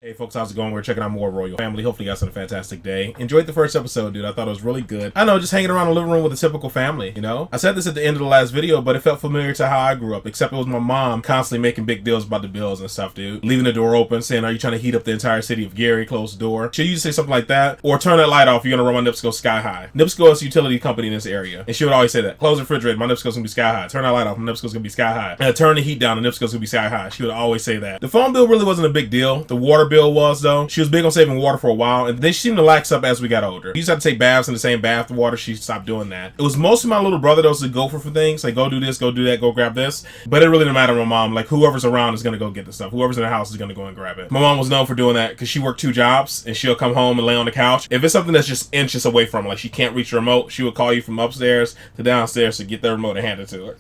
Hey folks, how's it going? We're checking out more Royle Family. Hopefully you guys had a fantastic day. Enjoyed the first episode, dude. I thought it was really good. I know, just hanging around the living room with a typical family, you know? I said this at the end of the last video, but it felt familiar to how I grew up, except it was my mom constantly making big deals about the bills and stuff, dude. Leaving the door open, saying, are you trying to heat up the entire city of Gary? Close the door. She used to say something like that, or turn that light off, you're gonna run my NIPSCO sky high. NIPSCO is a utility company in this area, and she would always say that. Close the refrigerator, my NIPSCO's gonna be sky high. Turn that light off, my NIPSCO's gonna be sky high. And turn the heat down, the NIPSCO's gonna be sky high. She would always say that. The phone bill really wasn't a big deal. The water bill was, though. She was big on saving water for a while, and they seemed to lax up as we got older. We used to have to take baths in the same bath water. She stopped doing that. It was mostly my little brother that was to go for things, like go do this, go do that, go grab this. But it really didn't matter to my mom. Like, whoever's around is gonna go get the stuff. Whoever's in the house is gonna go and grab it. My mom was known for doing that because she worked 2 jobs, and she'll come home and lay on the couch. If it's something that's just inches away from her, like she can't reach the remote, she would call you from upstairs to downstairs to get the remote and hand it to her.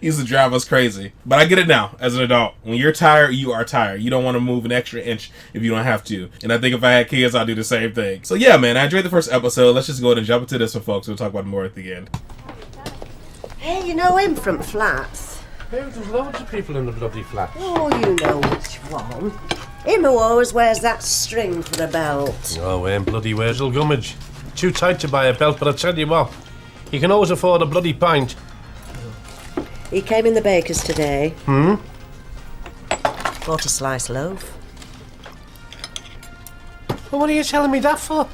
Used to drive us crazy. But I get it now as an adult. When you're tired, you are tired. You don't want to move an extra inch if you don't have to. And I think if I had kids, I'd do the same thing. So yeah, man, I enjoyed the first episode. Let's just go ahead and jump into this one, folks. We'll talk about it more at the end. Hey, you know him from Flats? Hey, there's loads of people in the bloody flats. Oh, you know which one. Him who always wears that string for the belt. Oh, ain't bloody Wurzel Gummidge. Too tight to buy a belt, but I tell you what, you can always afford a bloody pint. He came in the baker's today. Hmm? Bought a slice loaf. Well, what are you telling me that for?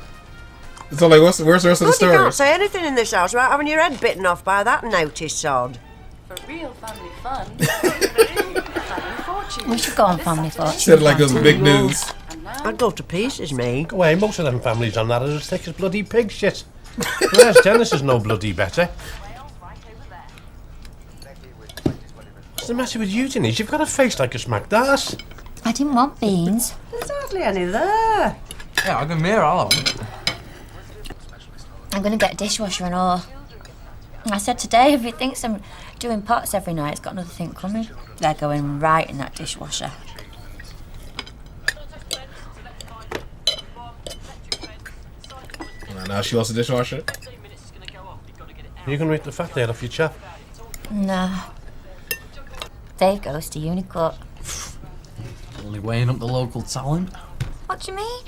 So like, where's the rest of the You story? can't say anything in this house without having your head bitten off by that naughty sod. For real family fun. Family fortune. We should go on family fortune. Said it like it was big news. I'd go to pieces, me. Go away, most of them families on that are as thick as bloody pig shit. Whereas Dennis is no bloody better. What's the matter with you, Denise? You've got a face like a smacked ass. I didn't want beans. There's hardly any there. Yeah, I can hear all of them. I'm going to get a dishwasher and all. I said today, if he thinks I'm doing pots every night, it's got another thing coming. They're going right in that dishwasher. Now she wants a dishwasher. You can rake the fat there off your chap. No. Dave goes to Unicut. Only weighing up the local talent. What do you mean?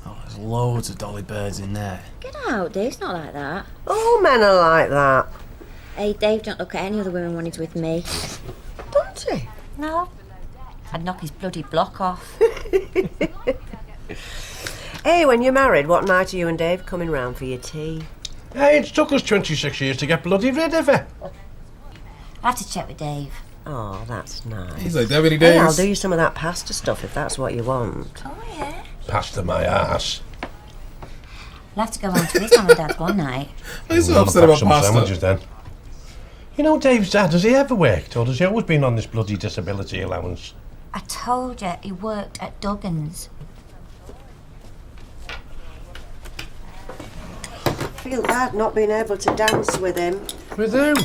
Oh, there's loads of dolly birds in there. Get out, Dave's not like that. All men are like that. Hey, Dave don't look at any other women when he's with me. Don't he? No. I'd knock his bloody block off. Hey, when you're married, what night are you and Dave coming round for your tea? Hey, it's took us 26 years to get bloody rid of her. I have to check with Dave. Oh, that's nice. He's like, that many Hey, I'll days? do you some of that pasta stuff if that's what you want. Oh, yeah? Pasta my ass. I'll have to go round to his mum and dad's one night. He's so I'll upset pack about some pasta. sandwiches then. You know Dave's dad, has he ever worked, or has he always been on this bloody disability allowance? I told you he worked at Duggan's. I feel bad not being able to dance with him. With who?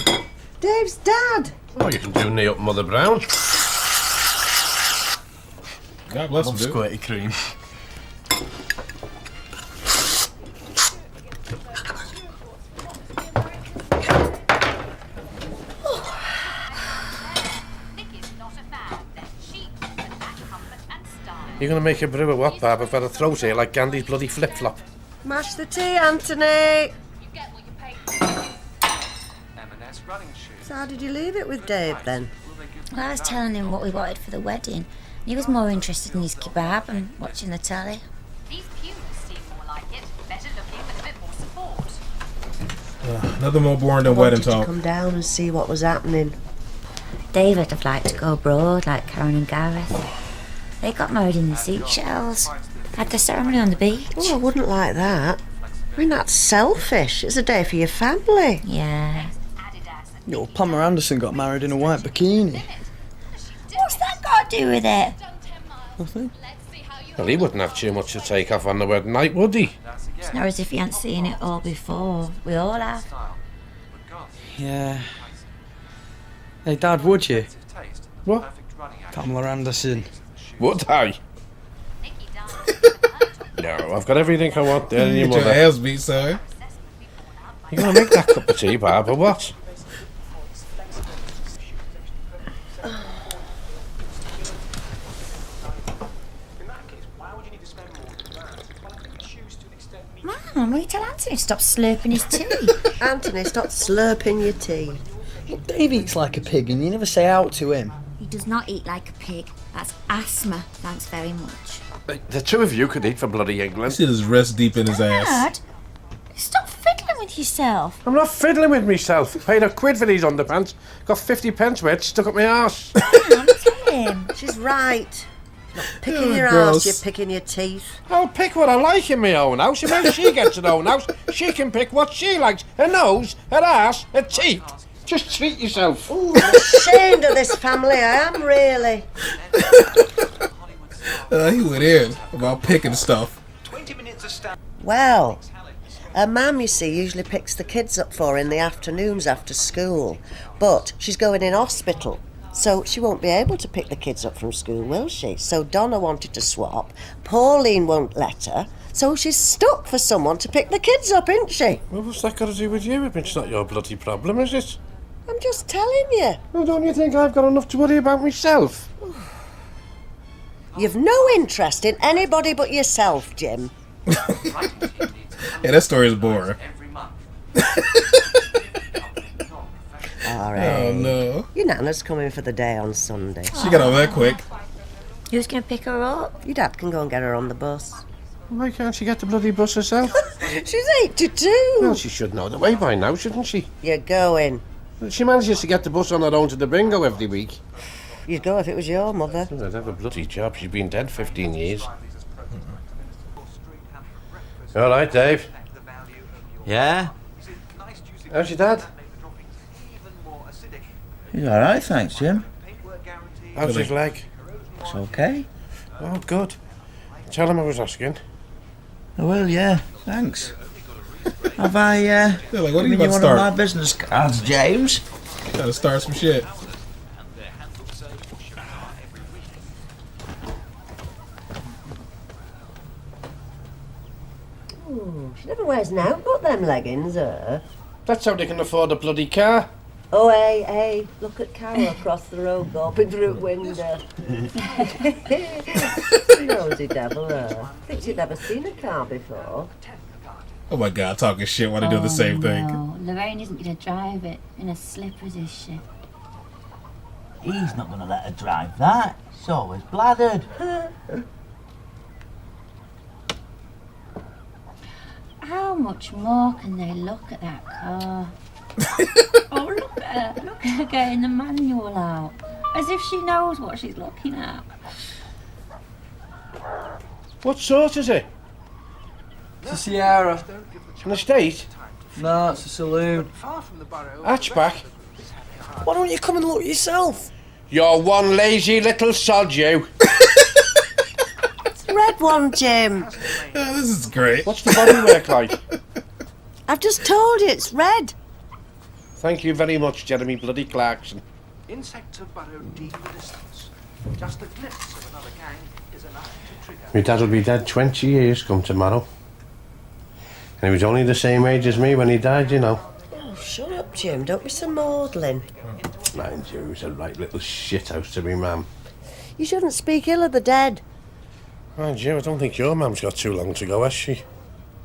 Dave's dad. Oh, you can do knee up Mother Brown. God bless him, Love dude. squirty cream. You're going to make a brew of what, Barb? I've got a throat here like Gandhi's bloody flip-flop. Mash the tea, Anthony. So how did you leave it with Dave then? Well, I was telling him what we wanted for the wedding. He was more interested in his kebab and watching the telly. These pews seem more like it. Better looking with a bit more support. Nothing more boring than I wedding wanted to talk. come down and see what was happening. David would like to go abroad like Karen and Gareth. They got married in the Seychelles. Had the ceremony on the beach. Oh, I wouldn't like that. I mean, that's selfish. It's a day for your family. Yeah. Yo, Pamela Anderson got married in a white bikini. What's that got to do with it? Nothing. Well, he wouldn't have too much to take off on the wedding night, would he? It's not as if he hadn't seen it all before. We all have. Yeah. Hey, Dad, would you? What? Pamela Anderson. Would I? No, I've got everything I want there in your Get your mother. ass beat, son. You gonna make that cup of tea, Barb, or what? Mum, will you tell Anthony to stop slurping his tea? Anthony, stop slurping your tea. Look, Dave eats like a pig and you never say out to him. He does not eat like a pig. That's asthma, thanks very much. The two of you could eat for bloody England. Shit is rest deep in his ass. Dad, stop fiddling with yourself. I'm not fiddling with myself. Paid a quid for these underpants. Got 50 pence worth stuck up my arse. Tell him. She's right. Not picking Oh, your gross. arse, you're picking your teeth. I'll pick what I like in my own house. And when she gets her own house, she can pick what she likes. Her nose, her ass, her teeth. Just treat yourself. Ooh, I'm ashamed of this family, I am really. He went in about picking stuff. Well, her mum, you see, usually picks the kids up for her in the afternoons after school. But she's going in hospital, so she won't be able to pick the kids up from school, will she? So Donna wanted to swap. Pauline won't let her. So she's stuck for someone to pick the kids up, isn't she? Well, what's that got to do with you? It's not your bloody problem, is it? I'm just telling you. Well, don't you think I've got enough to worry about myself? You've no interest in anybody but yourself, Jim. Yeah, that story is boring. All right. Oh no. Your Nana's coming for the day on Sunday. She got over that quick. Who's going to pick her up? Your dad can go and get her on the bus. Why can't she get the bloody bus herself? She's 8 to 2. Well, she should know the way by now, shouldn't she? You're going. She manages to get the bus on her own to the bingo every week. You'd go if it was your mother. I'd have a bloody job. She's been dead 15 years. All right, Dave. Yeah? How's your dad? He's alright, thanks, Jim. How's his leg? It's okay. Oh, good. Tell him I was asking. I will, yeah, thanks. Have I, They're like, what are you given about to one of my start? business cards, James? Gotta start some shit. She never wears an outfit, them leggings, her. That's how they can afford a bloody car. Oh, hey, look at Carol across the road gawping through a window. Nosy devil, her. Thinks she'd never seen a car before. Oh my god, talking shit while they do the same thing. No, Lorraine isn't going to drive it in her slippers, is she? He's not going to let her drive that. It's always bladdered. How much more can they look at that car? Oh, look at her. Look at her getting the manual out. As if she knows what she's looking at. What sort is it? It's a Sierra. An estate? No, it's a saloon. Hatchback? Why don't you come and look yourself? You're one lazy little sod, you. Red one, Jim. Oh, this is great. What's the bodywork like? I've just told you, it's red. Thank you very much, Jeremy bloody Clarkson. Insects have burrowed deep in the distance. Just a glimpse of another gang is enough to trigger. My dad'll be dead 20 years come tomorrow. And he was only the same age as me when he died, you know. Oh, shut up, Jim. Don't be so maudlin. Mind you, he was a right little shithouse to me, ma'am. You shouldn't speak ill of the dead. Mind you, I don't think your mum's got too long to go, has she?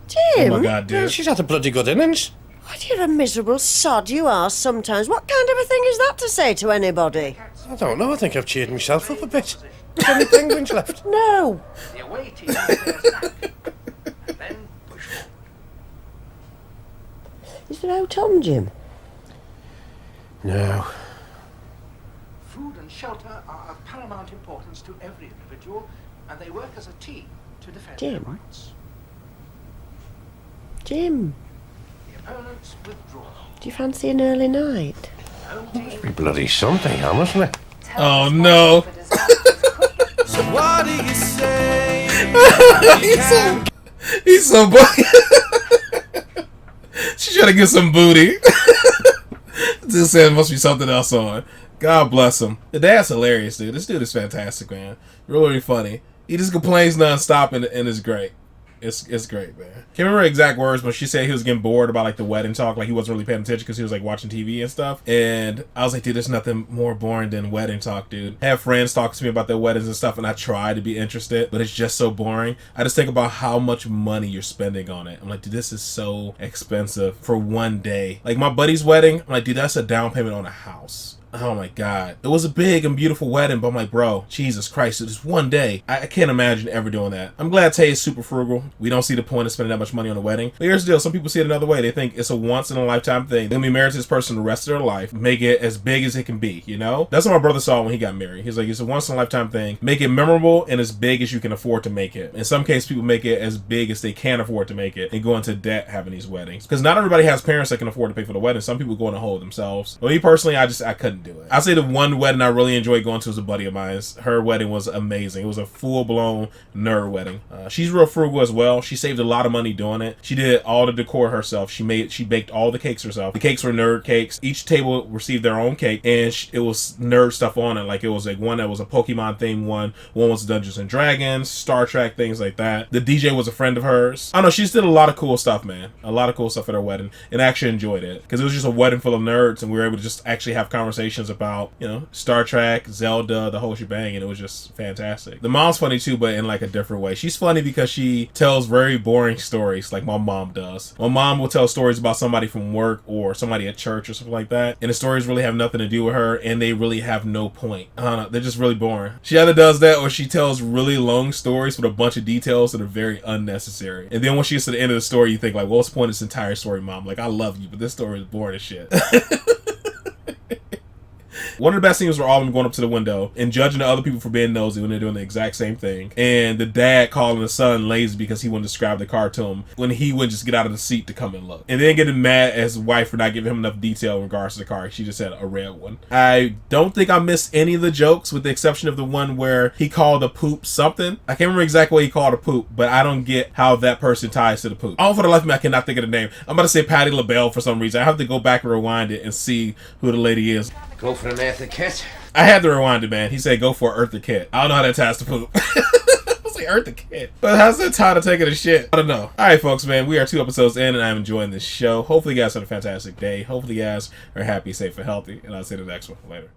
Jim, Oh my god, Yeah, dude. she's had a bloody good innings. what you're a miserable sod you are sometimes. What kind of a thing is that to say to anybody? I don't know, I think I've cheered myself up a bit. How many penguins left? No. The away team is their attack. And then push forward. Is it out on, Jim? No. Food and shelter are of paramount importance to every individual, and they work as a team to defend their Jim? rights. Jim, The opponents withdraw. do you fancy an early night? Home team Be bloody something, honestly. Oh no. What do you say? He's so She's trying to get some booty. Just said must be something else on. God bless him. The dad's hilarious, dude. This dude is fantastic, man. Really funny. He just complains nonstop and is great. It's great, man. Can't remember exact words, but she said he was getting bored about like the wedding talk, like he wasn't really paying attention because he was like watching TV and stuff. And I was like, dude, there's nothing more boring than wedding talk, dude. I have friends talk to me about their weddings and stuff, and I try to be interested, but it's just so boring. I just think about how much money you're spending on it. I'm like, dude, this is so expensive for one day. Like my buddy's wedding, I'm like, dude, that's a down payment on a house. Oh my god. It was a big and beautiful wedding, but I'm like, bro, Jesus Christ, it was one day. I can't imagine ever doing that. I'm glad Tay is super frugal. We don't see the point of spending that much money on a wedding. But here's the deal, some people see it another way. They think it's a once in a lifetime thing. They're gonna be married to this person the rest of their life. Make it as big as it can be, you know? That's what my brother saw when he got married. He's like, it's a once in a lifetime thing. Make it memorable and as big as you can afford to make it. In some cases, people make it as big as they can afford to make it and go into debt having these weddings. Because not everybody has parents that can afford to pay for the wedding. Some people go in a hole themselves. But me personally, I couldn't do it. I'd say the one wedding I really enjoyed going to was a buddy of mine's. Her wedding was amazing. It was a full-blown nerd wedding. She's real frugal as well. She saved a lot of money doing it. She did all the decor herself. She baked all the cakes herself. The cakes were nerd cakes. Each table received their own cake, and it was nerd stuff on it. Like it was like one that was a Pokemon themed one was Dungeons and Dragons, Star Trek, things like that. The DJ was a friend of hers. I don't know, she just did a lot of cool stuff, man. A lot of cool stuff at her wedding, and I actually enjoyed it because it was just a wedding full of nerds, and we were able to just actually have conversations about, you know, Star Trek, Zelda, the whole shebang, and it was just fantastic. The mom's funny too, but in like a different way. She's funny because she tells very boring stories like my mom does. My mom will tell stories about somebody from work or somebody at church or something like that, and the stories really have nothing to do with her, and they really have no point. I don't know, they're just really boring. She either does that or she tells really long stories with a bunch of details that are very unnecessary. And then when she gets to the end of the story, you think like, well, what's the point of this entire story, Mom? Like, I love you, but this story is boring as shit. One of the best scenes were all of them going up to the window and judging the other people for being nosy when they're doing the exact same thing. And the dad calling the son lazy because he wouldn't describe the car to him when he wouldn't just get out of the seat to come and look. And then getting mad at his wife for not giving him enough detail in regards to the car. She just had a red one. I don't think I missed any of the jokes with the exception of the one where he called a poop something. I can't remember exactly what he called a poop, but I don't get how that person ties to the poop. All for the life of me, I cannot think of the name. I'm about to say Patti LaBelle for some reason. I have to go back and rewind it and see who the lady is. Go for an Eartha Kitt. I had to rewind it, man. He said, go for Eartha Kitt. I don't know how that ties to poop. I was like, Eartha Kitt. But how's that tie to taking a shit? I don't know. All right, folks, man. We are 2 episodes in, and I'm enjoying this show. Hopefully, you guys had a fantastic day. Hopefully, you guys are happy, safe, and healthy. And I'll see you in the next one. Later.